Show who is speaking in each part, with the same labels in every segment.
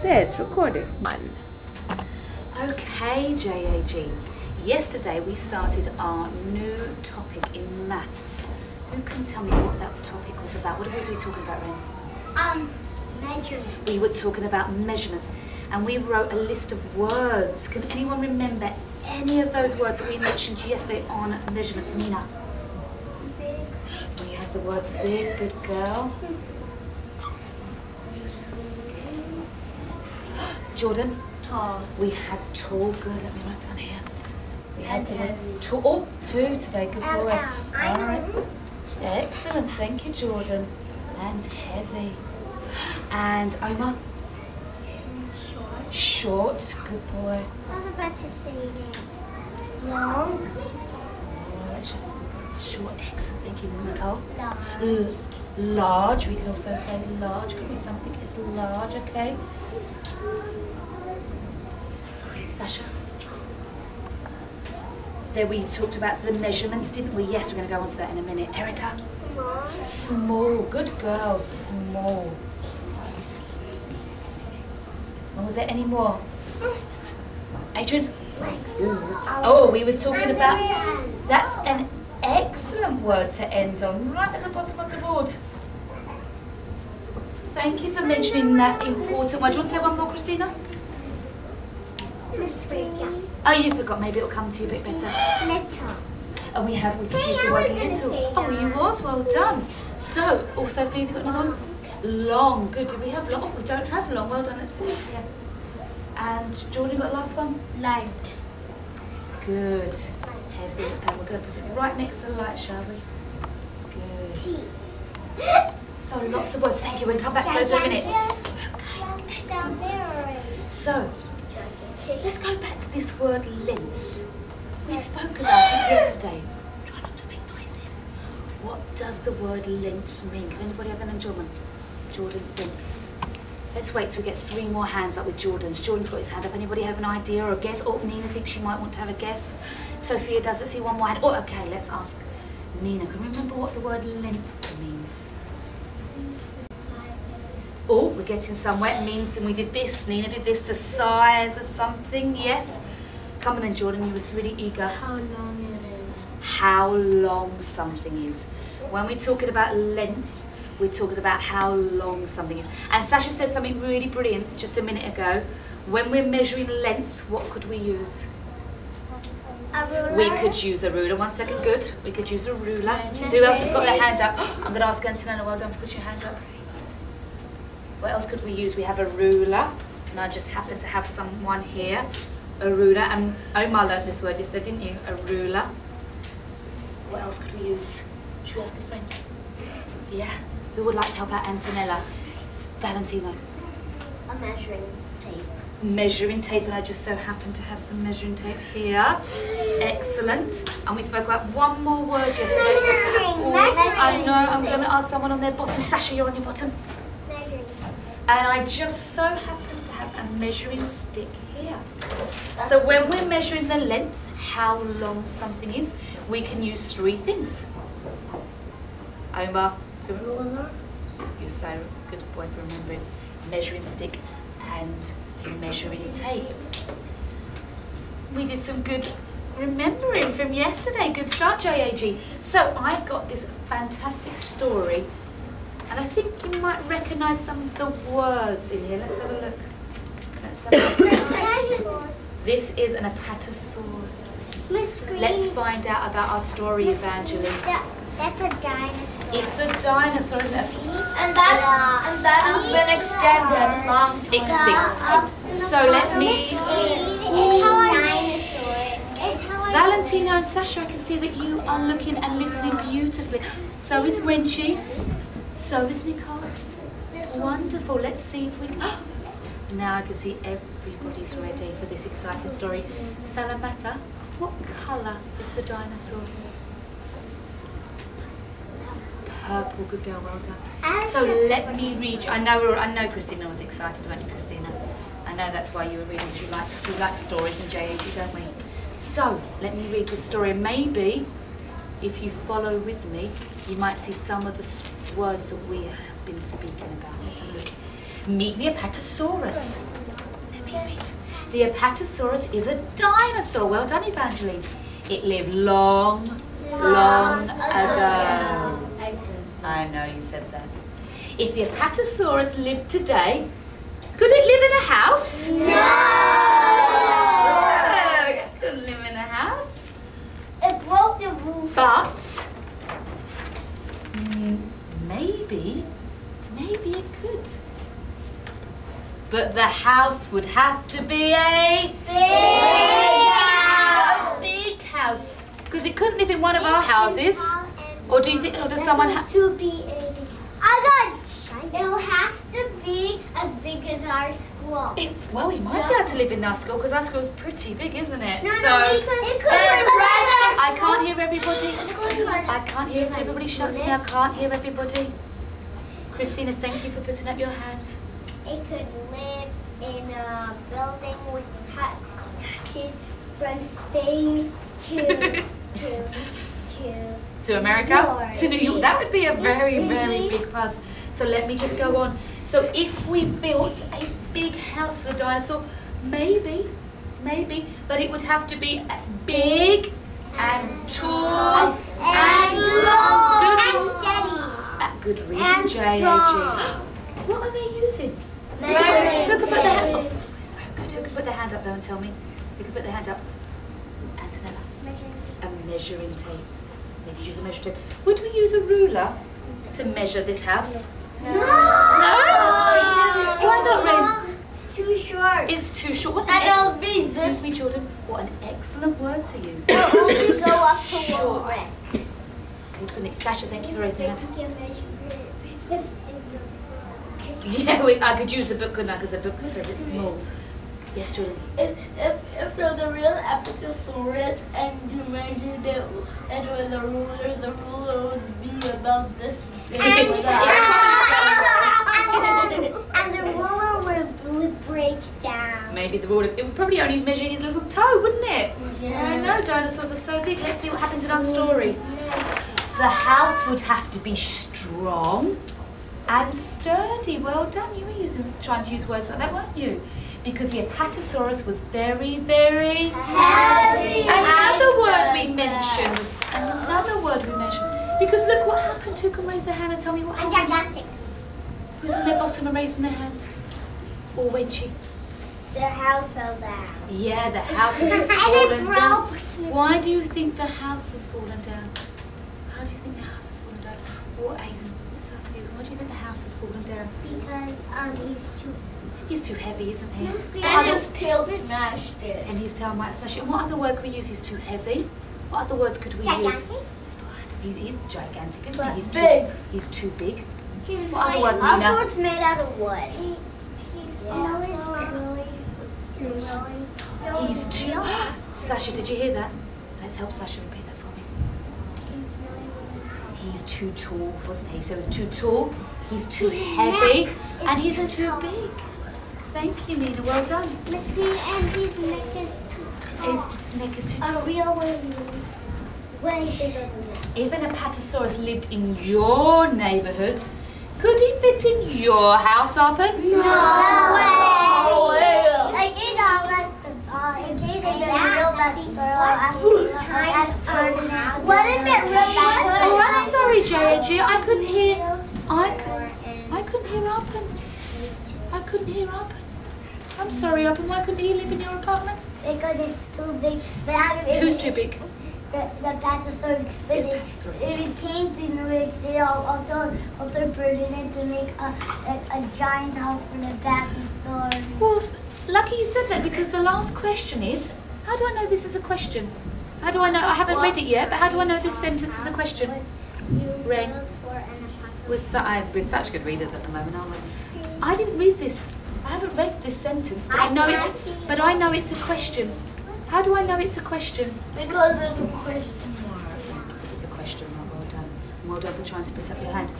Speaker 1: There, it's recording. One.
Speaker 2: Okay, JAG. Yesterday we started our new topic in maths. Who can tell me what that topic was about? What was we talking about, Ren?
Speaker 3: Measurements.
Speaker 2: We were talking about measurements, and we wrote a list of words. Can anyone remember any of those words that we mentioned yesterday on measurements? Nina?
Speaker 3: Big.
Speaker 2: We had the word big, good girl. Jordan?
Speaker 3: Tall.
Speaker 2: We had tall, good. Let me write down here. We had
Speaker 3: And
Speaker 2: the
Speaker 3: heavy.
Speaker 2: word tall. Oh, two today, good boy.
Speaker 3: I
Speaker 2: All right.
Speaker 3: know.
Speaker 2: Excellent, thank you, Jordan. And heavy. And Omar?
Speaker 3: Short.
Speaker 2: Short, good boy.
Speaker 3: I was about to say that. Long.
Speaker 2: Oh, that's just short, excellent, thank you, Nicole.
Speaker 3: Large.
Speaker 2: Large, we can also say large. Could be something is large, okay? Sasha? There we talked about the measurements, didn't we? Yes, we're going to go on to that in a minute. Erica?
Speaker 3: Small.
Speaker 2: Small, good girl, small. And was there any more? Adrian? Oh, we was talking about, that's an excellent word to end on, right at the bottom of the board. Thank you for mentioning that important word. Do you want to say one more, Christina? Oh, you forgot. Maybe it'll come to you a bit better.
Speaker 3: Little.
Speaker 2: And we could use the word little. Oh, you was, well done. So, also, Sophie, have you got another one? Long, good. Do we have long? Oh, we don't have long. Well done, that's Sophie. Yeah. And Jordan, got the last one?
Speaker 3: Light.
Speaker 2: Good. Heavy. And we're going to put it right next to the light, shall we? Good.
Speaker 3: T.
Speaker 2: So lots of words. Thank you. We'll come back to those in a minute. Okay, excellent. So, let's go back to this word length. We spoke about it yesterday. Try not to make noises. What does the word length mean? Can anybody have an enjoyment? Jordan, think. Let's wait till we get 3 more hands up with Jordan's. Jordan's got his hand up. Anybody have an idea or a guess? Oh, Nina thinks she might want to have a guess. Sophia does. Let's see one more hand. Oh, okay, let's ask Nina. Can you remember what the word length means? Oh, we're getting somewhere. It means, and we did this. Nina did this. The size of something. Yes. Come on then, Jordan. You was really eager.
Speaker 3: How long it is.
Speaker 2: How long something is. When we're talking about length, we're talking about how long something is. And Sasha said something really brilliant just a minute ago. When we're measuring length, what could we use?
Speaker 3: A ruler.
Speaker 2: We could use a ruler. 1 second, good. We could use a ruler. Who else has got their hand up? I'm going to ask Antonella, well done for putting your hand up. What else could we use? We have a ruler, and I just happen to have someone here. A ruler, and Omar learnt this word yesterday, didn't you? A ruler. What else could we use? Should we ask a friend? Yeah? Who would like to help out Antonella? Valentino.
Speaker 3: A measuring tape.
Speaker 2: Measuring tape, and I just so happen to have some measuring tape here. Excellent. And we spoke about one more word yesterday. Oh, I know, I'm going to ask someone on their bottom. Sasha, you're on your bottom.
Speaker 3: Measuring.
Speaker 2: And I just so happen to have a measuring stick here. So when we're measuring the length, how long something is, we can use 3 things. Omar,
Speaker 3: Ruler.
Speaker 2: you're so good boy for remembering. Measuring stick and measuring tape. We did some good remembering from yesterday. Good start, JAG. So I've got this fantastic story, and I think you might recognise some of the words in here. Let's have a look. Let's have a look. This is an apatosaurus. Let's find out about our story, Evangeline.
Speaker 3: That's a dinosaur.
Speaker 2: It's a dinosaur, isn't it?
Speaker 3: And that has been extended long
Speaker 2: Extinct. So let me...
Speaker 3: It's how I...
Speaker 2: Valentino and Sasha, I can see that you are looking and listening beautifully. So is Wenchi. So is Nicole. Wonderful. Let's see if we... Now I can see everybody's ready for this exciting story. Salamata, what colour is the dinosaur? Purple, good girl, well done. So let me read you. I know Christina was excited, weren't you, Christina? I know that's why you were reading. We like stories in JAG, don't we? So let me read the story. Maybe if you follow with me, you might see some of the words that we have been speaking about. Let's have a look. Meet the Apatosaurus. Let me read. The Apatosaurus is a dinosaur. Well done, Evangeline. It lived long ago. I know you said that. If the Apatosaurus lived today, could it live in a house?
Speaker 3: No!
Speaker 2: It couldn't live in a house.
Speaker 3: It broke the roof.
Speaker 2: But maybe it could. But the house would have to be a big house. Because it couldn't live in one of our houses. Or do you think, or does someone have
Speaker 3: to be it'll have to be as big as our school.
Speaker 2: Well, we might be able to live in our school because our school's pretty big, isn't it?
Speaker 3: No,
Speaker 2: so
Speaker 3: it could
Speaker 2: I can't hear everybody. I can't hear if everybody shouts at me. I can't hear everybody. Christina, thank you for putting up your hand.
Speaker 3: It could live in a building which touches from Spain
Speaker 2: to America? To New York. That would be a very, very big plus. So let me just go on. So if we built a big house for the dinosaur, maybe, but it would have to be big and tall
Speaker 3: and long and steady.
Speaker 2: Good reading,
Speaker 3: And
Speaker 2: J.A.G.
Speaker 3: strong.
Speaker 2: What are they using? Who
Speaker 3: Measuring
Speaker 2: could put their hand?
Speaker 3: tape.
Speaker 2: Oh, so good. Who could put their hand up though and tell me? Who could put their hand up? Antonella. A measuring tape. They could use a measuring tape. Would we use a ruler to measure this house?
Speaker 3: No.
Speaker 2: No? Why not, Ren?
Speaker 3: It's too short.
Speaker 2: It's too short. What
Speaker 3: And
Speaker 2: an
Speaker 3: it'll be
Speaker 2: excuse me, Jordan. What an excellent word to use.
Speaker 3: It'll only go up to
Speaker 2: Short.
Speaker 3: one.
Speaker 2: Good, goodness. Sasha, thank you for raising your hand.
Speaker 3: Yeah,
Speaker 2: Yeah, I could use the book, couldn't I? Because the book says it's small. Yes, Jordan.
Speaker 1: If there's a real Apatosaurus and you measured it and with a ruler, the ruler would be about this big.
Speaker 3: and the ruler would break down.
Speaker 2: Maybe the ruler, it would probably only measure his little toe, wouldn't it?
Speaker 3: Yeah.
Speaker 2: I know, dinosaurs are so big. Let's see what happens in our story. The house would have to be strong and sturdy. Well done. You were trying to use words like that, weren't you? Because the Apatosaurus was very, very
Speaker 3: Heavy.
Speaker 2: Another word we mentioned. Because look what happened. Who can raise their hand and tell me what happened?
Speaker 3: Gigantic.
Speaker 2: Who's on their bottom and raising their hand? Or Wenchi?
Speaker 3: The house fell down.
Speaker 2: Yeah, the house has
Speaker 3: And it
Speaker 2: fallen
Speaker 3: broke.
Speaker 2: down. Why do you think the house has fallen down? How do you think the house has fallen down? What, Aiden? Let's ask you. Why do you think the house has fallen down?
Speaker 3: Because
Speaker 2: He's too heavy, isn't he?
Speaker 1: And his tail smashed it.
Speaker 2: And his tail might smash it. And what other word could we use? He's too heavy. What other words could we use?
Speaker 3: Gigantic.
Speaker 2: He's gigantic, isn't he? He's
Speaker 1: Big.
Speaker 2: He's too big.
Speaker 3: He's
Speaker 2: What other word,
Speaker 3: also
Speaker 2: Nina?
Speaker 3: it's made out of wood.
Speaker 2: He's too... Sasha, did you hear that? Let's help Sasha repeat that for me. He's too tall, wasn't he? So he's too tall, he's too heavy, and he's too big. Thank you, Nina. Well done.
Speaker 3: Miss Nina, and his neck is too tall.
Speaker 2: His neck is too
Speaker 3: A
Speaker 2: tall.
Speaker 3: real one is way bigger than that.
Speaker 2: If an Apatosaurus lived in your neighbourhood, could he fit in your house, Arpen?
Speaker 3: No way! Like in our West, what if it really was?
Speaker 2: Oh, I'm sorry, J.A.G. I couldn't hear. I couldn't hear Arpen. I couldn't hear Arpen. I'm sorry, Arpen. Why couldn't he live in your apartment?
Speaker 3: Because it's too big. But
Speaker 2: Who's too big?
Speaker 3: The Apatosaurus. But it came to New York City. Also put it in to make a giant house for the Apatosaurus.
Speaker 2: Well, lucky you said that because the last question is, how do I know this is a question? How do I know? I haven't read it yet, but how do I know this sentence is a question? Ren. We're such good readers at the moment, aren't we? I didn't read this. I haven't read this sentence, but I know it's a question. How do I know it's a question?
Speaker 1: Because there's a question mark.
Speaker 2: Because it's a question mark. Well done. Well done for trying to put up your hand.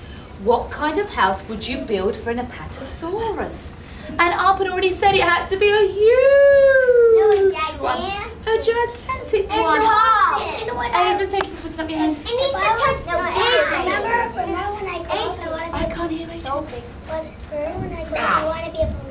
Speaker 2: What kind of house would you build for an Apatosaurus? And Arpen already said it had to be a huge one. A gigantic one. Aiden, thank you for putting up your hand.
Speaker 3: It needs to touch the stage. Remember when I
Speaker 2: I can't hear Adrian.
Speaker 3: But for when I grow up, I want to be a